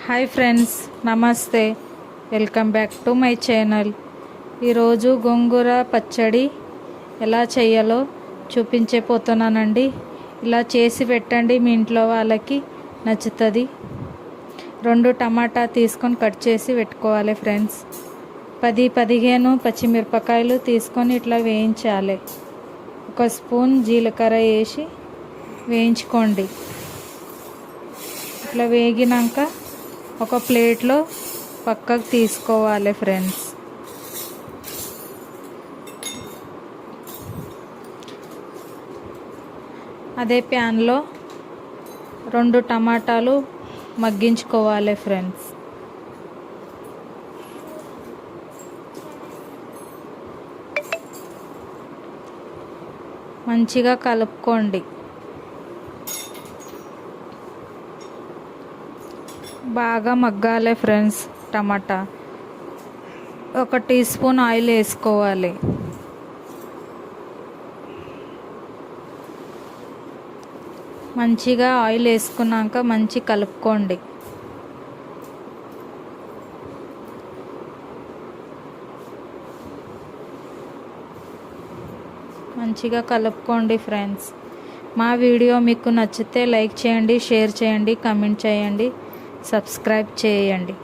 Hi friends, నమస్తే. Welcome back to my channel. ఈరోజు గోంగూర పచ్చడి ఎలా చేయాలో చూపించబోతున్నానండి. ఇలా చేసి పెట్టండి, మీ ఇంట్లో వాళ్ళకి నచ్చుతుంది. 2 టమాటా తీసుకొని కట్ చేసి పెట్టుకోవాలి ఫ్రెండ్స్. 10-15 పచ్చిమిరపకాయలు తీసుకొని ఇట్లా వేయించాలి. 1 స్పూన్ జీలకర్ర వేసి వేయించుకోండి. ఇట్లా వేగినాక ఒక ప్లేట్లో పక్కకు తీసుకోవాలి ఫ్రెండ్స్. అదే ప్యాన్లో 2 టమాటాలు మగ్గించుకోవాలి ఫ్రెండ్స్. మంచిగా కలుపుకోండి. బాగా మగ్గాలి ఫ్రెండ్స్. టమాటా 1 టీ స్పూన్ ఆయిల్ వేసుకోవాలి. మంచిగా ఆయిల్ వేసుకున్నాక మంచి కలుపుకోండి. మంచిగా కలుపుకోండి ఫ్రెండ్స్. మా వీడియో మీకు నచ్చితే లైక్ చేయండి, షేర్ చేయండి, కామెంట్ చేయండి, సబ్స్క్రైబ్ చేయండి.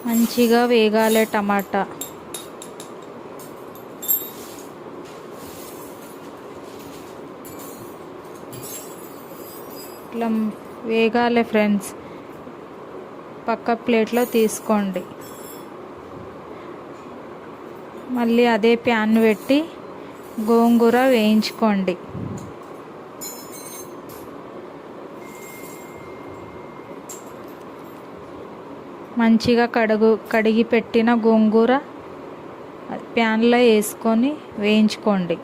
మంచిగా వేగాలి టమాటా. ఇట్లా వేగాలి ఫ్రెండ్స్. పక్క ప్లేట్లో తీసుకోండి. మళ్ళీ అదే ప్యాన్ పెట్టి గోంగూర వేయించుకోండి. మంచిగా కడిగి పెట్టిన గోంగూర ప్యాన్లో వేసుకొని వేయించుకోండి.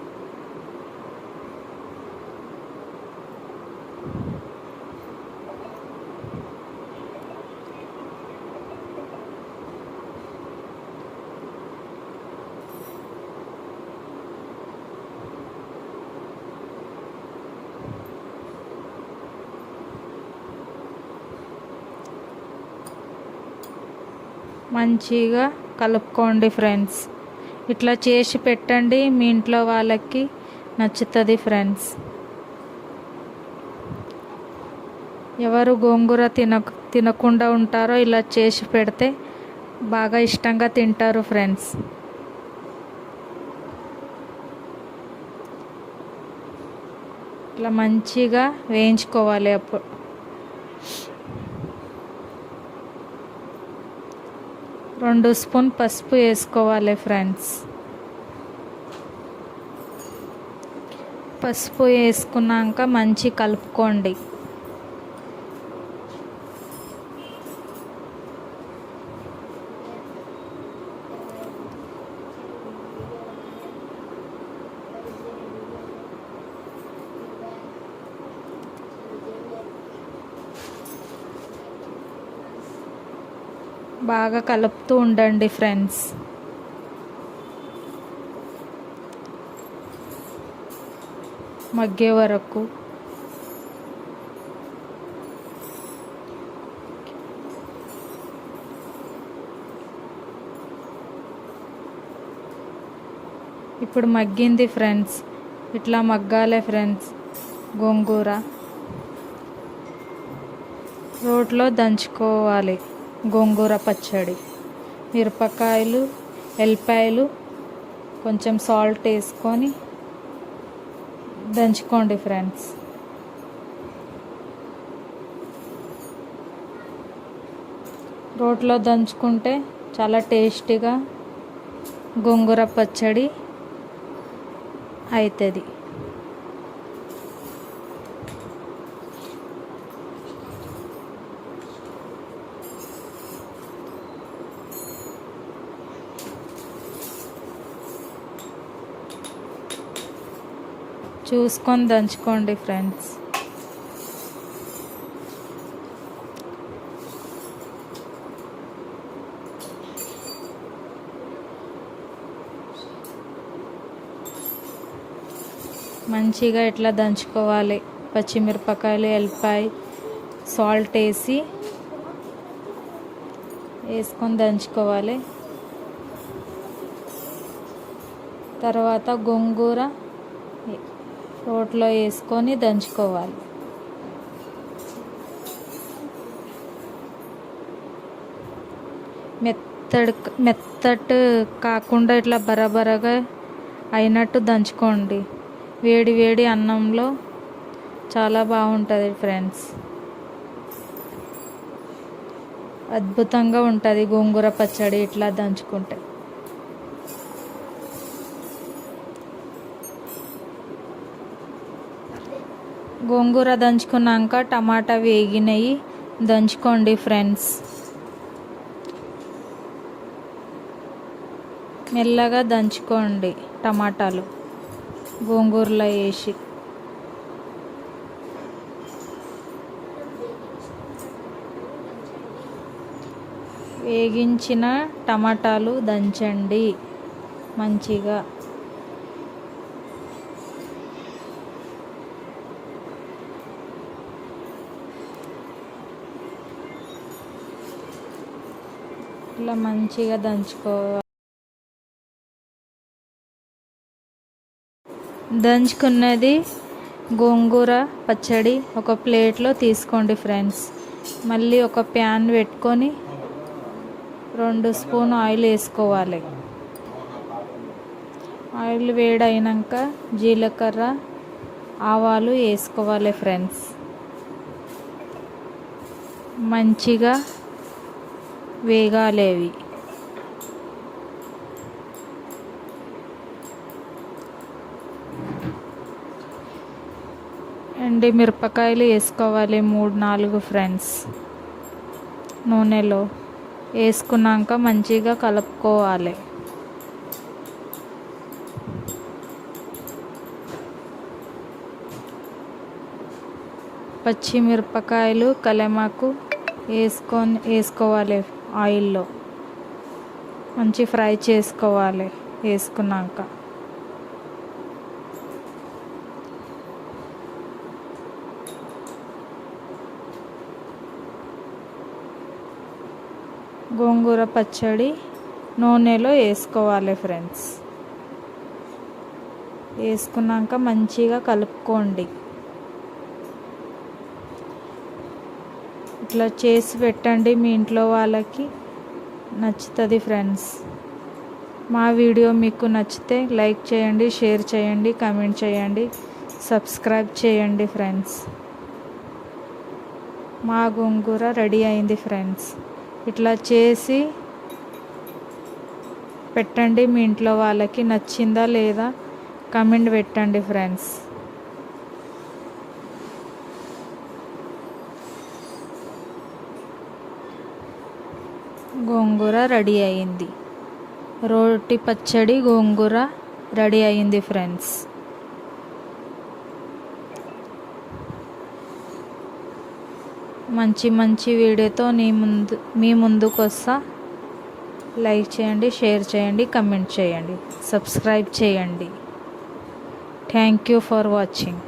మంచిగా కలుపుకోండి ఫ్రెండ్స్. ఇట్లా చేసి పెట్టండి, మీ ఇంట్లో వాళ్ళకి నచ్చుతుంది ఫ్రెండ్స్. ఎవరు గోంగూర తినకుండా ఉంటారో ఇలా చేసి పెడితే బాగా ఇష్టంగా తింటారు ఫ్రెండ్స్. ఇట్లా మంచిగా వేయించుకోవాలి. అప్పుడు 2 స్పూన్ పసుపు వేసుకోవాలి ఫ్రెండ్స్. పసుపు వేసుకున్నాక మంచి కలుపుకోండి. బాగా కలుపుతూ ఉండండి ఫ్రెండ్స్. మగ్గే వరకు. ఇప్పుడు మగ్గింది ఫ్రెండ్స్. ఇట్లా మగ్గాలి ఫ్రెండ్స్. గోంగూర రోట్లో దంచుకోవాలి. గోంగూర పచ్చడి, మిరపకాయలు, ఎల్లిపాయలు, కొంచెం సాల్ట్ వేసుకొని దంచుకోండి ఫ్రెండ్స్. రోట్లో దంచుకుంటే చాలా టేస్టీగా గోంగూర పచ్చడి అవుతుంది. చూసుకొని దంచుకోండి ఫ్రెండ్స్. మంచిగా ఇట్లా దంచుకోవాలి. పచ్చిమిరపకాయలు, ఎల్లిపాయ, సాల్ట్ వేసుకొని దంచుకోవాలి. తర్వాత గోంగూర రోట్లో వేసుకొని దంచుకోవాలి. మెత్తటి కాకుండా ఇట్లా బరబరగా అయినట్టు దంచుకోండి. వేడి వేడి అన్నంలో చాలా బాగుంటుంది ఫ్రెండ్స్. అద్భుతంగా ఉంటుంది గోంగూర పచ్చడి ఇట్లా దంచుకుంటే. గోంగూర దంచుకున్నాక టమాటా వేగినవి దంచుకోండి ఫ్రెండ్స్. మెల్లగా దంచుకోండి టమాటాలు గోంగూరలో వేసి. వేగించిన టమాటాలు దంచండి మంచిగా. ఇలా మంచిగా దంచుకోవాలి. దంచుకున్నది గోంగూర పచ్చడి ఒక ప్లేట్లో తీసుకోండి ఫ్రెండ్స్. మళ్ళీ ఒక ప్యాన్ పెట్టుకొని 2 స్పూన్ ఆయిల్ వేసుకోవాలి. ఆయిల్ వేడైనాక జీలకర్ర, ఆవాలు వేసుకోవాలి ఫ్రెండ్స్. మంచిగా వేగాలి అవి. మిరపకాయలు వేసుకోవాలి 3-4 ఫ్రెండ్స్. నూనెలో వేసుకున్నాక మంచిగా కలుపుకోవాలి. పచ్చిమిరపకాయలు, కలెమాకు వేసుకోవాలి. ఆయిల్లో మంచి ఫ్రై చేసుకోవాలి. వేసుకున్నాక గోంగూర పచ్చడి నూనెలో వేసుకోవాలి ఫ్రెండ్స్. వేసుకున్నాక మంచిగా కలుపుకోండి. ఇట్లా చేసి పెట్టండి, మీ ఇంట్లో వాళ్ళకి నచ్చుతుంది ఫ్రెండ్స్. మా వీడియో మీకు నచ్చితే లైక్ చేయండి, షేర్ చేయండి, కామెంట్ చేయండి, సబ్స్క్రైబ్ చేయండి ఫ్రెండ్స్. మా గోంగూర రెడీ అయింది ఫ్రెండ్స్. ఇట్లా చేసి పెట్టండి, మీ ఇంట్లో వాళ్ళకి నచ్చిందా లేదా కామెంట్ పెట్టండి ఫ్రెండ్స్. గోంగూర రెడీ అయింది. రోటి పచ్చడి గోంగూర రెడీ అయింది ఫ్రెండ్స్. మంచి వీడియోతో మీ ముందుకు వస్తా. లైక్ చేయండి, షేర్ చేయండి, కమెంట్ చేయండి, సబ్స్క్రైబ్ చేయండి. Thank you for watching.